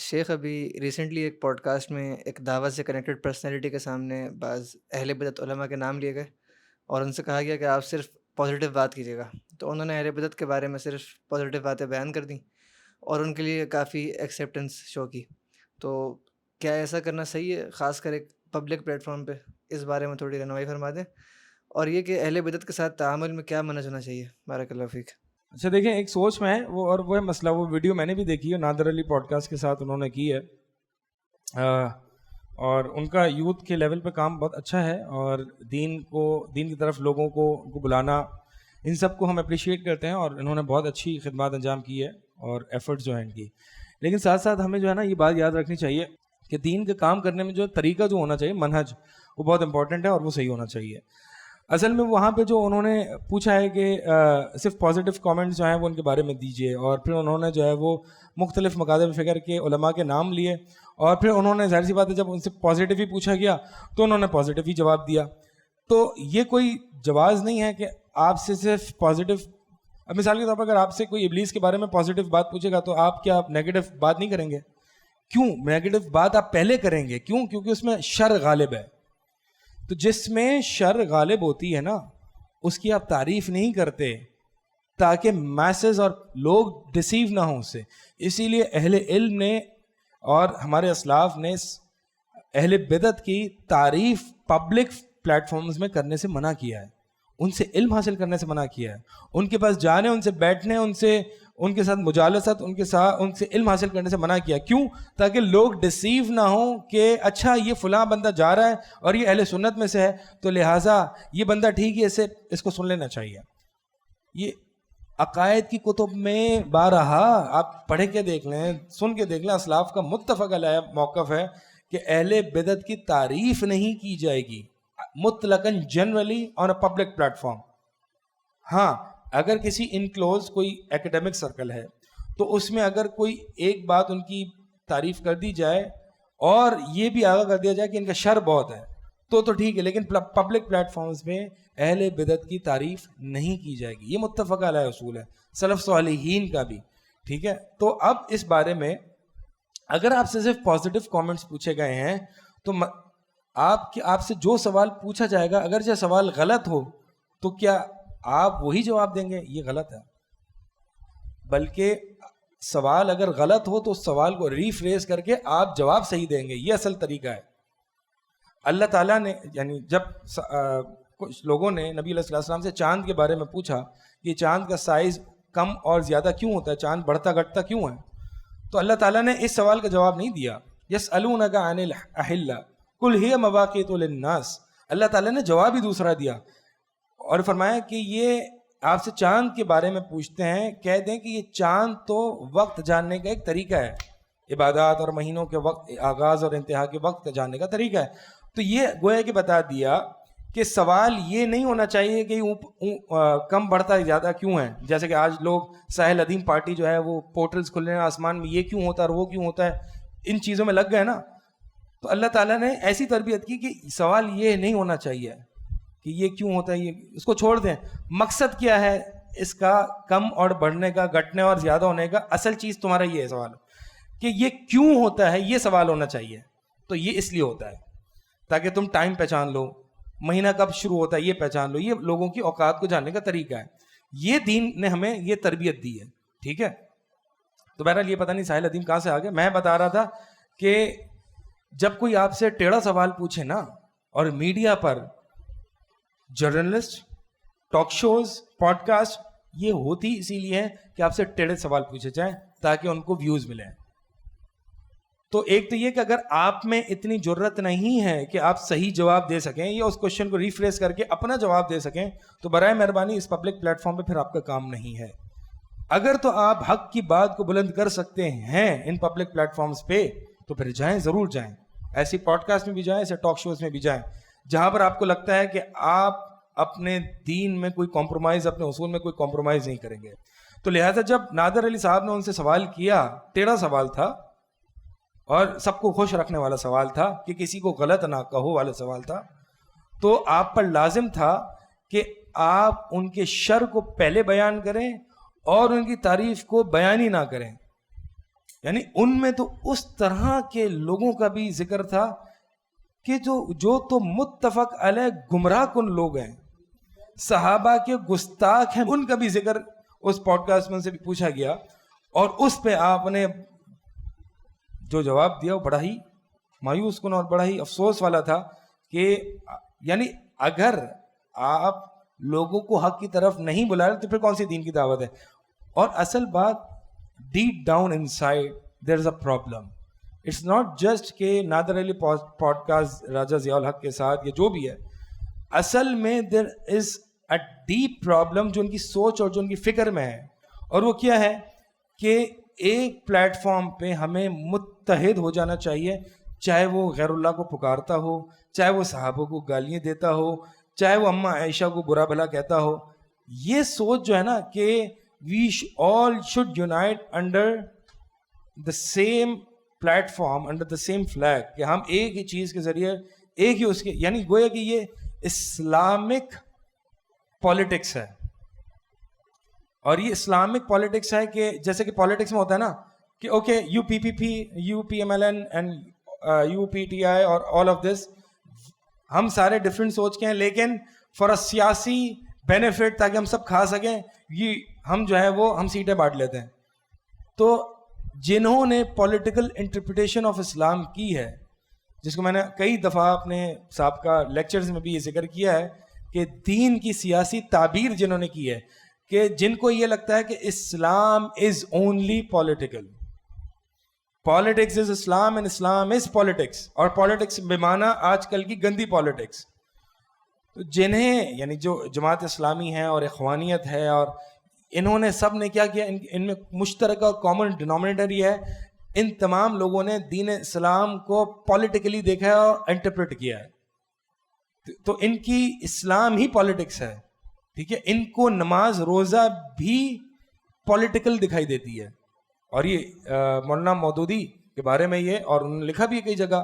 شیخ ابھی ریسنٹلی ایک pod cost میں ایک دعوت سے کنیکٹڈ پرسنالٹی کے سامنے بعض اہل بدعت علماء کے نام لیے گئے اور ان سے کہا گیا کہ آپ صرف پازیٹیو بات کیجیے گا. تو انہوں نے اہل بدعت کے بارے میں صرف پازیٹیو باتیں بیان کر دیں اور ان کے لیے کافی ایکسیپٹنس شو کی. تو کیا ایسا کرنا صحیح ہے، خاص کر ایک پبلک پلیٹ فارم پہ؟ اس بارے میں تھوڑی رہنمائی فرما دیں. اور یہ کہ اہل بدعت کے ساتھ تعامل میں کیا منہج ہونا چاہیے. بارک اللہ فیک. اچھا دیکھیں، ایک سوچ میں ہے وہ ہے مسئلہ. وہ ویڈیو میں نے بھی دیکھی ہے، نادر علی پوڈ کاسٹ کے ساتھ انہوں نے کی ہے، اور ان کا یوتھ کے لیول پہ کام بہت اچھا ہے، اور دین کی طرف لوگوں کو بلانا، ان سب کو ہم اپریشیٹ کرتے ہیں، اور انہوں نے بہت اچھی خدمات انجام کی ہے اور ایفرٹس جو ہیں ان کی. لیکن ساتھ ساتھ ہمیں جو ہے نا یہ بات یاد رکھنی چاہیے کہ دین کا کام کرنے میں جو طریقہ جو ہونا چاہیے، منہج، وہ بہت امپورٹنٹ ہے اور وہ صحیح ہونا چاہیے. اصل میں وہاں پہ جو انہوں نے پوچھا ہے کہ صرف پازیٹیو کامنٹس جو ہیں وہ ان کے بارے میں دیجیے، اور پھر انہوں نے جو ہے وہ مختلف مقاصد فکر کے علماء کے نام لیے، اور پھر انہوں نے ظاہر سی بات ہے جب ان سے پازیٹیو ہی پوچھا گیا تو انہوں نے پازیٹیو ہی جواب دیا. تو یہ کوئی جواز نہیں ہے کہ آپ سے صرف پازیٹیو. اب مثال کے طور پر اگر آپ سے کوئی ابلیس کے بارے میں پازیٹیو بات پوچھے گا تو آپ کیا نیگیٹو بات نہیں کریں گے؟ کیوں نیگیٹو بات آپ پہلے کریں گے؟ کیوں؟ کیونکہ اس میں شر غالب ہے. تو جس میں شر غالب ہوتی ہے نا، اس کی آپ تعریف نہیں کرتے تاکہ میسز اور لوگ ڈسیو نہ ہوں اس سے. اسی لیے اہل علم نے اور ہمارے اسلاف نے اہل بدعت کی تعریف پبلک پلیٹ فارمز میں کرنے سے منع کیا ہے، ان سے علم حاصل کرنے سے منع کیا ہے، ان کے پاس جانے، ان سے بیٹھنے، ان کے ساتھ مجالست، ان سے علم حاصل کرنے سے منع کیا. کیوں؟ تاکہ لوگ ڈسیو نہ ہوں کہ اچھا یہ فلاں بندہ جا رہا ہے اور یہ اہل سنت میں سے ہے تو لہٰذا یہ بندہ ٹھیک ہے، اس کو سن لینا چاہیے. یہ عقائد کی کتب میں بارہا آپ پڑھ کے دیکھ لیں، سن کے دیکھ لیں، اسلاف کا متفق علیہ موقف ہے کہ اہل بدعت کی تعریف نہیں کی جائے گی مطلقاً، generally on a public platform. ہاں، اگر کسی انکلوز کوئی ایکیڈیمک سرکل ہے تو اس میں اگر کوئی ایک بات ان کی تعریف کر دی جائے اور یہ بھی آگاہ کر دیا جائے کہ ان کا شر بہت ہے تو ٹھیک ہے، لیکن پبلک پلیٹ فارمز میں اہل بدعت کی تعریف نہیں کی جائے گی. یہ متفق علیہ اصول ہے سلف صالحین کا بھی. ٹھیک ہے، تو اب اس بارے میں اگر آپ سے صرف پازیٹیو کامنٹس پوچھے گئے ہیں تو آپ سے جو سوال پوچھا جائے گا اگرچہ سوال غلط ہو تو کیا آپ وہی جواب دیں گے؟ یہ غلط ہے. بلکہ سوال اگر غلط ہو تو اس سوال کو ریفریز کر کے آپ جواب صحیح دیں گے. یہ اصل طریقہ ہے. اللہ تعالیٰ نے یعنی جب کچھ لوگوں نے نبی علیہ السلام سے چاند کے بارے میں پوچھا کہ چاند کا سائز کم اور زیادہ کیوں ہوتا ہے، چاند بڑھتا گھٹتا کیوں ہے، تو اللہ تعالیٰ نے اس سوال کا جواب نہیں دیا. یسألونک عن الأحلة قل هي مواقیت للناس. اللہ تعالیٰ نے جواب ہی دوسرا دیا اور فرمایا کہ یہ آپ سے چاند کے بارے میں پوچھتے ہیں، کہہ دیں کہ یہ چاند تو وقت جاننے کا ایک طریقہ ہے، عبادات اور مہینوں کے وقت آغاز اور انتہا کے وقت کا جاننے کا طریقہ ہے. تو یہ گویا کہ بتا دیا کہ سوال یہ نہیں ہونا چاہیے کہ کم بڑھتا زیادہ کیوں ہے. جیسے کہ آج لوگ ساحل عدیم پارٹی جو ہے وہ پورٹلز کھل رہے ہیں آسمان میں، یہ کیوں ہوتا ہے اور وہ کیوں ہوتا ہے، ان چیزوں میں لگ گئے نا. تو اللہ تعالیٰ نے ایسی تربیت کی کہ سوال یہ نہیں ہونا چاہیے کہ یہ کیوں ہوتا ہے، یہ اس کو چھوڑ دیں. مقصد کیا ہے اس کا کم اور بڑھنے کا، گھٹنے اور زیادہ ہونے کا؟ اصل چیز تمہارا یہ ہے سوال کہ یہ کیوں ہوتا ہے، یہ سوال ہونا چاہیے. تو یہ اس لیے ہوتا ہے تاکہ تم ٹائم پہچان لو، مہینہ کب شروع ہوتا ہے یہ پہچان لو. یہ لوگوں کی اوقات کو جاننے کا طریقہ ہے. یہ دین نے ہمیں یہ تربیت دی ہے. ٹھیک ہے، تو بہرحال یہ پتہ نہیں ساحل عدیم کہاں سے آ گیا. میں بتا رہا تھا کہ جب کوئی آپ سے ٹیڑھا سوال پوچھے نا، اور میڈیا پر journalist, talk shows, podcast, یہ ہوتی اسی لیے ہے کہ آپ سے ٹیڑھے سوال پوچھے جائیں تاکہ ان کو ویوز ملیں. تو ایک تو یہ کہ اگر آپ میں اتنی جرت نہیں ہے کہ آپ صحیح جواب دے سکیں یا اس کوشچن کو ریفریز کر کے اپنا جواب دے سکیں تو برائے مہربانی اس پبلک پلیٹ فارم پہ پھر آپ کا کام نہیں ہے. اگر تو آپ حق کی بات کو بلند کر سکتے ہیں ان پبلک پلیٹ فارمز پہ تو پھر جائیں، ضرور جائیں. ایسی پوڈ کاسٹ میں بھی جائیں، ایسے ٹاک شوز میں بھی جائیں جہاں پر آپ کو لگتا ہے کہ آپ اپنے دین میں کوئی کمپرومائز، اپنے اصول میں کوئی کمپرومائز نہیں کریں گے. تو لہٰذا جب نادر علی صاحب نے ان سے سوال کیا، ٹیڑھا سوال تھا اور سب کو خوش رکھنے والا سوال تھا کہ کسی کو غلط نہ کہو والا سوال تھا، تو آپ پر لازم تھا کہ آپ ان کے شر کو پہلے بیان کریں اور ان کی تعریف کو بیان ہی نہ کریں. یعنی ان میں تو اس طرح کے لوگوں کا بھی ذکر تھا کہ جو تو متفق علیہ گمراہ کن لوگ ہیں, صحابہ کے گستاخ ہیں, ان کا بھی ذکر اس پوڈ کاسٹ میں سے بھی پوچھا گیا, اور اس پہ آپ نے جو جواب دیا وہ بڑا ہی مایوس کن اور بڑا ہی افسوس والا تھا کہ یعنی اگر آپ لوگوں کو حق کی طرف نہیں بلا رہے تو پھر کون سی دین کی دعوت ہے. اور اصل بات deep down inside there is a problem. It's not just کہ نادر علی پوڈ کاسٹ راجہ ضیاء الحق کے ساتھ یا جو بھی ہے, اصل میں دیر از اے ڈیپ پرابلم جو ان کی سوچ اور جو ان کی فکر میں ہے, اور وہ کیا ہے کہ ایک پلیٹ فارم پہ ہمیں متحد ہو جانا چاہیے, چاہے وہ غیر اللہ کو پکارتا ہو, چاہے وہ صحابوں کو گالیاں دیتا ہو, چاہے وہ اماں عائشہ کو برا بھلا کہتا ہو. یہ سوچ جو ہے نا کہ we all should unite under the same platform, under the same flag, کہ ہم ایک ہی چیز کے ذریعے ایک ہی اس کے, یعنی گویا کہ یہ اسلامک پالیٹکس ہے. اور یہ اسلامک پالیٹکس ہے کہ جیسے کہ پالیٹکس میں ہوتا ہے نا کہ okay you P P P, you P M L N and you P T I اور آل آف دس, ہم سارے ڈفرینٹ سوچ کے ہیں, لیکن فار اے سیاسی بینیفٹ تاکہ ہم سب کھا سکیں, یہ ہم جو ہے وہ ہم سیٹیں بانٹ لیتے ہیں. تو جنہوں نے پولیٹیکل انٹرپریٹیشن آف اسلام کی ہے, جس کو میں نے کئی دفعہ اپنے سابقہ لیکچرز میں بھی یہ ذکر کیا ہے کہ دین کی سیاسی تعبیر جنہوں نے کی ہے, کہ جن کو یہ لگتا ہے کہ Islam is only political, politics is Islam and Islam is politics, اور پالیٹکس بمعنی آج کل کی گندی پالیٹکس. تو جنہیں یعنی جو جماعت اسلامی ہے اور اخوانیت ہے, اور انہوں نے سب نے کیا کیا, ان میں مشترکہ اور کامن ڈینومینیٹر یہ ہے, ان تمام لوگوں نے دین اسلام کو پولیٹیکلی دیکھا ہے اور انٹرپریٹ کیا ہے. تو ان کی اسلام ہی پالیٹکس ہے, ٹھیک ہے. ان کو نماز روزہ بھی پولیٹیکل دکھائی دیتی ہے, اور یہ مولانا مودودی کے بارے میں یہ, اور انہوں نے لکھا بھی ہے کئی جگہ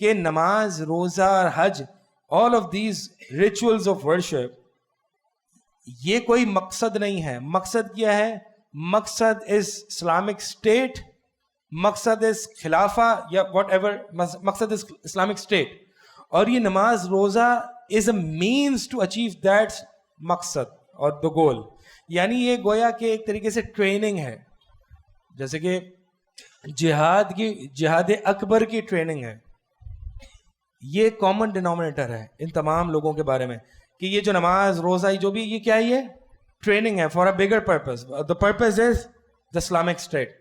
کہ نماز روزہ حج all of these rituals of worship یہ کوئی مقصد نہیں ہے. مقصد کیا ہے؟ مقصد is Islamic state, مقصد is خلافہ یا whatever, مقصد is Islamic state, اور یہ نماز روزہ is a means to achieve that مقصد اور the goal. یعنی یہ گویا کہ ایک طریقے سے ٹریننگ ہے, جیسے کہ جہاد اکبر کی ٹریننگ ہے. یہ کامن ڈینومینیٹر ہے ان تمام لوگوں کے بارے میں کہ یہ جو نماز روزہ جو بھی یہ کیا ہے, یہ ٹریننگ ہے for a bigger purpose. The purpose is the Islamic state.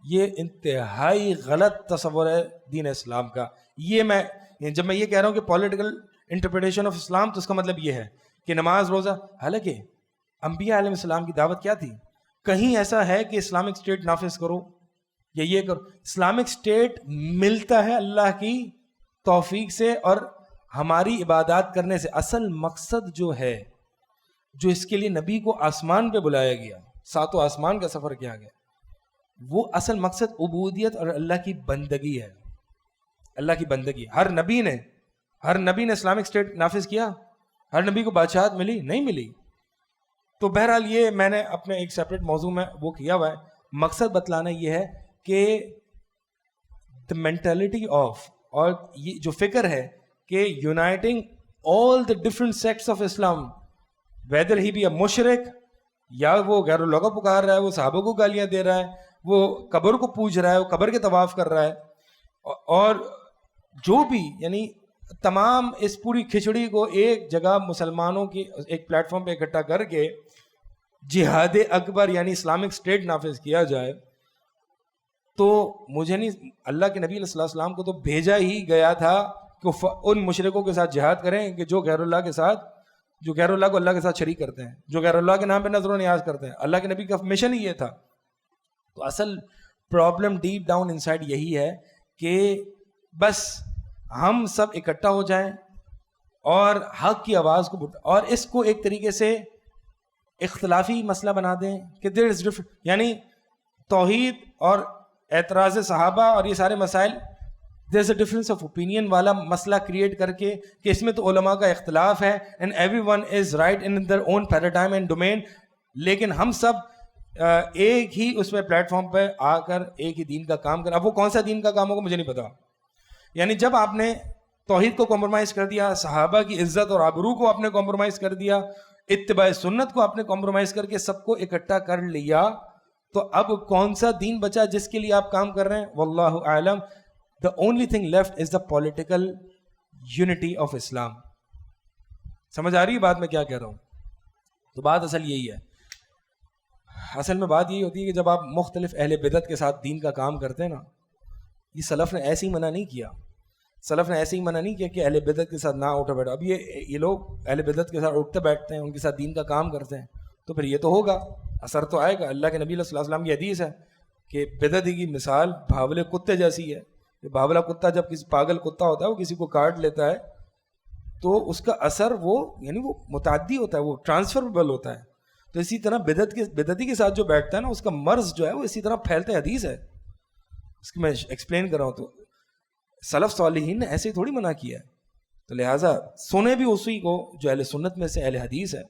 یہ انتہائی غلط تصور ہے دین اسلام کا. یہ میں جب میں یہ کہہ رہا ہوں کہ پولیٹیکل انٹرپریٹیشن آف اسلام, تو اس کا مطلب یہ ہے کہ نماز روزہ, حالانکہ انبیاء علیہ السلام کی دعوت کیا تھی؟ کہیں ایسا ہے کہ اسلامک اسٹیٹ نافذ کرو یا یہ کرو؟ اسلامک اسٹیٹ ملتا ہے اللہ کی توفیق سے اور ہماری عبادات کرنے سے. اصل مقصد جو ہے, جو اس کے لیے نبی کو آسمان پہ بلایا گیا, ساتوں آسمان کا سفر کیا گیا, وہ اصل مقصد عبودیت اور اللہ کی بندگی ہے. اللہ کی بندگی. ہر نبی نے اسلامک اسٹیٹ نافذ کیا؟ ہر نبی کو بادشاہت ملی؟ نہیں ملی. تو بہرحال یہ میں نے اپنے ایک سیپریٹ موضوع میں وہ کیا ہوا ہے. مقصد بتلانا یہ ہے کہ دا مینٹلٹی آف, اور یہ جو فکر ہے کہ uniting all the different sects of Islam, whether he be a مشرک, یا وہ غیر اللہ کو پکار رہا ہے, وہ صحابوں کو گالیاں دے رہا ہے, وہ قبر کو پوج رہا ہے, وہ قبر کے طواف کر رہا ہے, اور جو بھی یعنی تمام اس پوری کھچڑی کو ایک جگہ مسلمانوں کی ایک پلیٹ فارم پہ اکٹھا کر کے جہاد اکبر یعنی اسلامک اسٹیٹ نافذ کیا جائے. تو مجھے نہیں, اللہ کے نبی صلی اللہ علیہ وسلم کو تو بھیجا ہی گیا تھا کہ ان مشرکوں کے ساتھ جہاد کریں کہ جو غیر اللہ کے ساتھ, جو غیر اللہ کو اللہ کے ساتھ شریک کرتے ہیں, جو غیر اللہ کے نام پہ نظر و نیاز کرتے ہیں. اللہ کے نبی کا مشن ہی یہ تھا. تو اصل پرابلم ڈیپ ڈاؤن ان سائڈ یہی ہے کہ بس ہم سب اکٹھا ہو جائیں اور حق کی آواز کو اور اس کو ایک طریقے سے اختلافی مسئلہ بنا دیں کہ دیر از ڈفرنٹ, یعنی توحید اور اعتراض صحابہ اور یہ سارے مسائل دیر is a difference of opinion والا مسئلہ کریٹ کر کے کہ اس میں تو علماء کا اختلاف ہے and everyone is right in their own paradigm and domain, لیکن ہم سب ایک ہی اس پہ پلیٹ فارم پہ آ کر ایک ہی دین کا کام کرنا. اب وہ کون سا دین کا کام ہوگا مجھے نہیں پتا. یعنی جب آپ نے توحید کو کمپرومائز کر دیا, صحابہ کی عزت اور آبرو کو آپ نے کمپرومائز کر دیا, اتباع سنت کو آپ نے کمپرومائز کر کے سب کو اکٹھا کر لیا, تو اب کون سا دین بچا جس کے لیے آپ کام کر رہے ہیں؟ واللہ اعلم. The only thing left is the political unity of Islam. سمجھ آ رہی ہے بات میں کیا کہہ رہا ہوں؟ تو بات اصل یہی ہے. اصل میں بات یہی ہوتی ہے کہ جب آپ مختلف اہل بدعت کے ساتھ دین کا کام کرتے ہیں نا, یہ سلف نے ایسے ہی منع نہیں کیا. سلف نے ایسے ہی منع نہیں کیا کہ اہل بدعت کے ساتھ نہ اٹھے بیٹھو. اب یہ لوگ اہل بدعت کے ساتھ اٹھتے بیٹھتے ہیں, ان کے ساتھ دین کا کام کرتے ہیں, تو پھر یہ تو ہوگا, اثر تو آئے گا. اللہ کے نبی صلی اللہ علیہ وسلم کی حدیث ہے کہ بدعتی کی مثال بھاولے کتے جیسی ہے. بھاولا کتا جب کسی پاگل کتا ہوتا ہے وہ کسی کو کاٹ لیتا ہے تو اس کا اثر وہ یعنی وہ متعدی ہوتا ہے, وہ ٹرانسفربل ہوتا ہے. تو اسی طرح بدعتی کے ساتھ جو بیٹھتا ہے نا, اس کا مرض جو ہے وہ اسی طرح پھیلتا ہے. حدیث ہے, اس کی میں ایکسپلین کر رہا ہوں. تو سلف صالحین نے ایسے ہی تھوڑی منع کیا ہے. تو لہٰذا سنیں بھی اسی کو جو اہل سنت میں سے اہل حدیث ہے,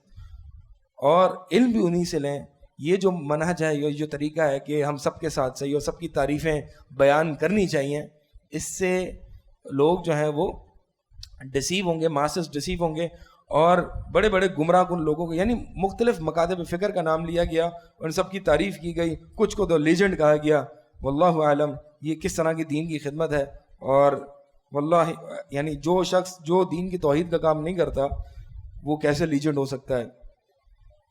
اور علم بھی انہی سے لیں. یہ جو منہج ہے, یہ جو طریقہ ہے کہ ہم سب کے ساتھ صحیح اور سب کی تعریفیں بیان کرنی چاہیے, اس سے لوگ جو ہیں وہ ڈسیو ہوں گے, ماسز ڈسیو ہوں گے, اور بڑے بڑے گمراہ کن لوگوں کو, یعنی مختلف مکاتب فکر کا نام لیا گیا, ان سب کی تعریف کی گئی, کچھ کو تو لیجنڈ کہا گیا. واللہ عالم یہ کس طرح کی دین کی خدمت ہے. اور واللہ یعنی جو شخص جو دین کی توحید کا کام نہیں کرتا وہ کیسے لیجنڈ ہو سکتا ہے.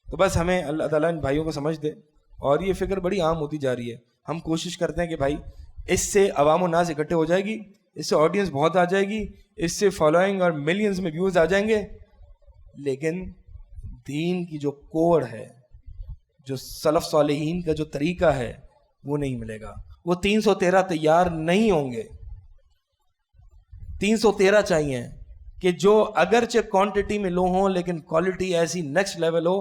تو بس ہمیں اللہ تعالیٰ ان بھائیوں کو سمجھ دے, اور یہ فکر بڑی عام ہوتی جا رہی ہے. ہم کوشش کرتے ہیں کہ بھائی اس سے عوام و ناس اکٹھے ہو جائے گی, اس سے آڈینس بہت آ جائے گی, اس سے فالوئنگ اور ملینز میں ویوز آ جائیں گے, لیکن دین کی جو کوڑ ہے, جو سلف صالحین کا جو طریقہ ہے, وہ نہیں ملے گا. وہ 313 تیار نہیں ہوں گے. 313 چاہیے کہ جو اگرچہ کوانٹٹی میں لو ہوں لیکن کوالٹی ایسی نیکسٹ لیول ہو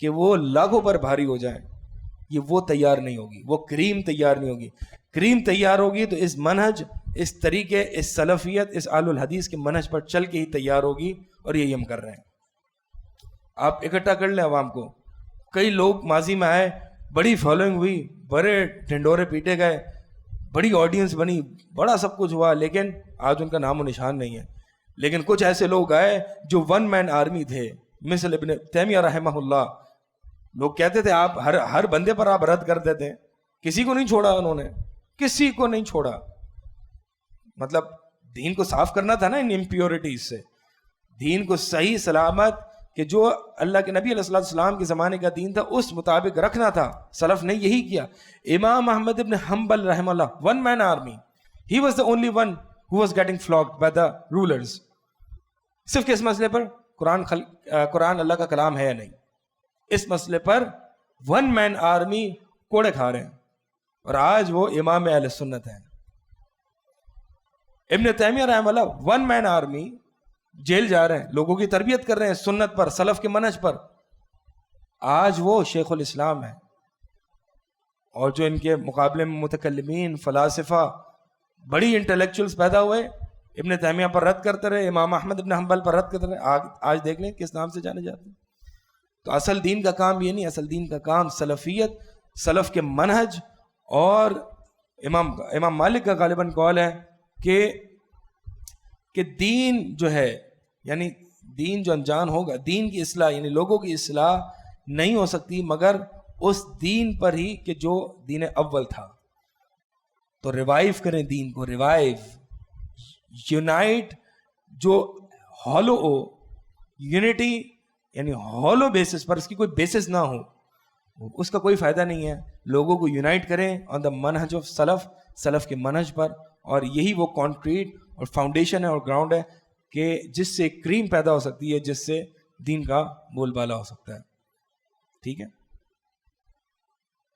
کہ وہ لاکھوں پر بھاری ہو جائیں. یہ وہ تیار نہیں ہوگی, وہ کریم تیار نہیں ہوگی. کریم تیار ہوگی تو اس منہج, اس طریقے, اس سلفیت, اس آل الحدیث کے منہج پر چل کے ہی تیار ہوگی, اور یہی ہم کر رہے ہیں. آپ اکٹھا کر لیں عوام کو. کئی لوگ ماضی میں آئے, بڑی فالوئنگ ہوئی, بڑے ڈھنڈورے پیٹے گئے, بڑی آڈینس بنی, بڑا سب کچھ ہوا, لیکن آج ان کا نام و نشان نہیں ہے. لیکن کچھ ایسے لوگ آئے جو ون مین آرمی تھے, مثل ابن تیمیہ رحمہ اللہ. لوگ کہتے تھے آپ ہر بندے پر آپ رد کر دیتے ہیں, کسی کو نہیں چھوڑا انہوں نے, کسی کو نہیں چھوڑا. مطلب دین کو صاف کرنا تھا نا ان امپیورٹیز سے, دین کو صحیح سلامت کہ جو اللہ کے نبی علیہ السلام کے زمانے کا دین تھا اس مطابق رکھنا تھا. سلف نے یہی کیا. امام احمد ابن حنبل رحمہ اللہ, one man army, he was the only one who was getting flogged by the rulers. صرف کس مسئلے پر؟ قرآن اللہ کا کلام ہے یا نہیں, اس مسئلے پر ون مین آرمی کوڑے کھا رہے ہیں, اور آج وہ امام اہل سنت ہیں. ابن تیمیہ رحمہ اللہ ون مین آرمی, جیل جا رہے ہیں, لوگوں کی تربیت کر رہے ہیں سنت پر, سلف کے منہج پر. آج وہ شیخ الاسلام ہیں, اور جو ان کے مقابلے میں متکلمین, فلاسفہ, بڑی انٹلیکچوئلز پیدا ہوئے, ابن تیمیہ پر رد کرتے رہے, امام احمد ابن حنبل پر رد کرتے رہے, آج دیکھ لیں کس نام سے جانے جاتے ہیں. تو اصل دین کا کام یہ نہیں, اصل دین کا کام سلفیت, سلف کے منہج. اور امام مالک کا غالباً قول ہے کہ دین جو ہے, یعنی دین جو انجان ہوگا, دین کی اصلاح یعنی لوگوں کی اصلاح نہیں ہو سکتی مگر اس دین پر ہی کہ جو دین اول تھا. تو ریوائیو کریں دین کو, ریوائیو, یونائٹ, جو ہالو ہو, یونٹی یعنی ہالو بیسس پر, اس کی کوئی بیسس نہ ہو, اس کا کوئی فائدہ نہیں ہے. لوگوں کو یونائٹ کریں آن دا منہج آف سلف, سلف کے منہج پر, اور یہی وہ کانکریٹ اور فاؤنڈیشن ہے اور گراؤنڈ ہے کہ جس سے کریم پیدا ہو سکتی ہے, جس سے دین کا بول بالا ہو سکتا ہے. ٹھیک ہے,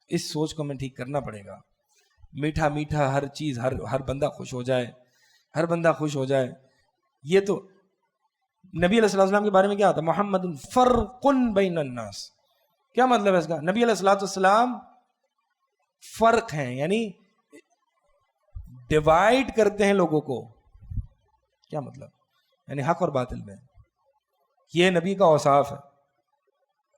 اس سوچ کو ہمیں ٹھیک کرنا پڑے گا. میٹھا میٹھا ہر چیز, ہر بندہ خوش ہو جائے, ہر بندہ خوش ہو جائے, یہ تو نبی علیہ السلام کے بارے میں کیا آتا, محمد فرق بین الناس. کیا مطلب ہے اس کا؟ نبی علیہ السلام فرق ہیں, یعنی ڈیوائیڈ کرتے ہیں لوگوں کو. کیا مطلب؟ یعنی حق اور باطل میں. یہ نبی کا اوصاف ہے,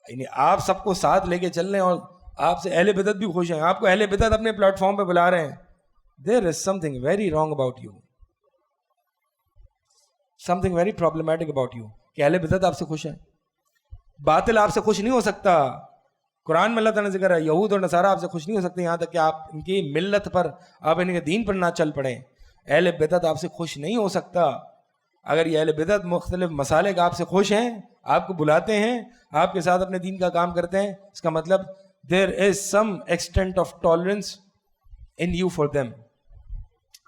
یعنی آپ سب کو ساتھ لے کے چل رہے ہیں, اور آپ سے اہل بدعت بھی خوش ہیں, آپ کو اہل بدعت اپنے پلیٹ فارم پہ بلا رہے ہیں, there is something very wrong about you, something very problematic about you, کہ اہل بدعت آپ سے خوش ہیں. باطل آپ سے خوش نہیں ہو سکتا. قرآن میں اللہ تعالیٰ نے ذکر ہے یہود اور نصارہ آپ سے خوش نہیں ہو سکتے یہاں تک کہ آپ ان کی ملت پر, آپ ان کے دین پر نہ چل پڑیں. اہل بدعت آپ سے خوش نہیں ہو سکتا. اگر یہ اہل بدعت مختلف مسالک آپ سے خوش ہیں, آپ کو بلاتے ہیں, آپ کے ساتھ اپنے دین کا کام کرتے ہیں, اس کا مطلب there is some extent of tolerance in you for them.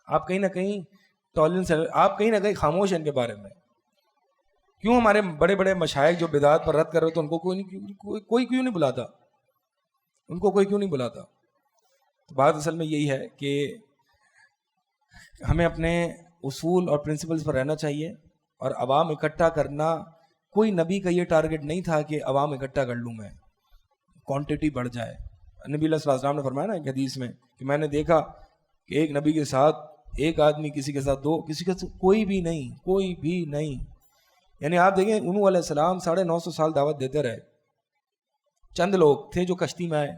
آپ کہیں نہ کہیں ٹالرنس, آپ کہیں نہ کہیں خاموش ہیں ان کے بارے میں. کیوں ہمارے بڑے بڑے مشائخ جو بدعات پر رد کر رہے تو ان کو کوئی کیوں نہیں بلاتا, ان کو کوئی کیوں نہیں بلاتا؟ تو بات اصل میں یہی ہے کہ ہمیں اپنے اصول اور پرنسپلز پر رہنا چاہیے, اور عوام اکٹھا کرنا کوئی نبی کا یہ ٹارگٹ نہیں تھا کہ عوام اکٹھا کر لوں میں, کوانٹٹی بڑھ جائے. نبی اللہ صلی اللہ علیہ وسلم نے فرمایا نا ایک حدیث میں کہ میں نے دیکھا کہ ایک نبی کے ساتھ ایک آدمی, کسی کے ساتھ دو, کسی کے ساتھ کوئی بھی نہیں. یعنی آپ دیکھیں انہوں علیہ السلام 950 سال دعوت دیتے رہے, چند لوگ تھے جو کشتی میں آئے.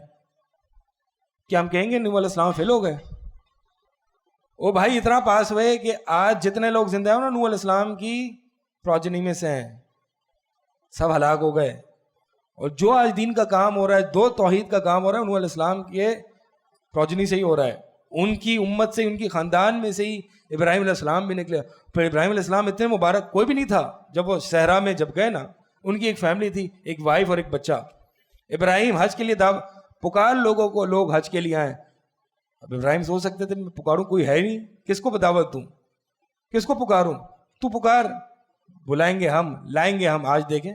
کیا ہم کہیں گے نبی علیہ السلام فیل ہو گئے؟ او بھائی اتنا پاس ہوئے کہ آج جتنے لوگ زندہ ہیں نا نوح علیہ السلام کی پروجنی میں سے ہیں, سب ہلاک ہو گئے. اور جو آج دین کا کام ہو رہا ہے, دو توحید کا کام ہو رہا ہے, نوح علیہ السلام کے پروجنی سے ہی ہو رہا ہے, ان کی امت سے, ان کی خاندان میں سے ہی ابراہیم علیہ السلام بھی نکلے. پھر ابراہیم علیہ السلام اتنے مبارک کوئی بھی نہیں تھا جب وہ صحرا میں جب گئے نا, ان کی ایک فیملی تھی, ایک وائف اور ایک بچہ. ابراہیم حج کے لیے پکار لوگوں کو, لوگ حج کے لیے آئے. اب ابراہیم سوچ سکتے تھے میں پکاروں, کوئی ہے نہیں, کس کو دعوت دوں, کس کو پکاروں؟ تو پکار, بلائیں گے ہم, لائیں گے ہم. آج دیکھیں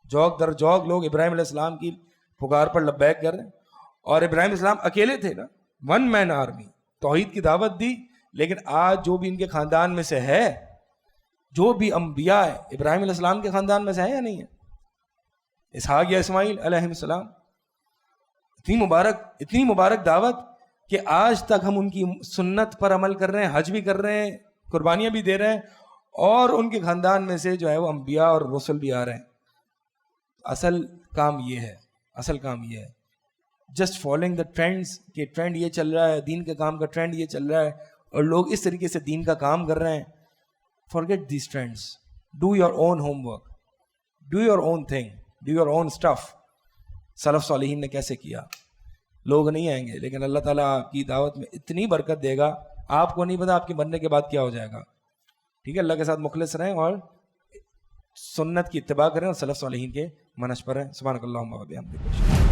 جوک در جوک لوگ ابراہیم علیہ السلام کی پکار پر لبیک کر رہے ہیں. اور ابراہیم علیہ السلام اکیلے تھے نا, ون مین آرمی, توحید کی دعوت دی. لیکن آج جو بھی ان کے خاندان میں سے ہے, جو بھی انبیاء ہے, ابراہیم علیہ السلام کے خاندان میں سے ہے یا نہیں ہے؟ اسحاق یا اسماعیل علیہ السلام, اتنی مبارک دعوت کہ آج تک ہم ان کی سنت پر عمل کر رہے ہیں, حج بھی کر رہے ہیں, قربانیاں بھی دے رہے ہیں, اور ان کے خاندان میں سے جو ہے وہ انبیاء اور رسل بھی آ رہے ہیں. اصل کام یہ ہے جسٹ فالوئنگ دا ٹرینڈس, کہ ٹرینڈ یہ چل رہا ہے, دین کے کام کا ٹرینڈ یہ چل رہا ہے, اور لوگ اس طریقے سے دین کا کام کر رہے ہیں. Forget these trends, do your own home work, do your own thing, do your own stuff. سلف صالحین نے کیسے کیا. لوگ نہیں آئیں گے, لیکن اللہ تعالیٰ آپ کی دعوت میں اتنی برکت دے گا, آپ کو نہیں پتا آپ کے مرنے کے بعد کیا ہو جائے گا. ٹھیک ہے, اللہ کے ساتھ مخلص رہیں اور سنت کی اتباع کریں اور سلف صالحین کے منہج پر رہیں. سبحانک اللہم و بحمدک.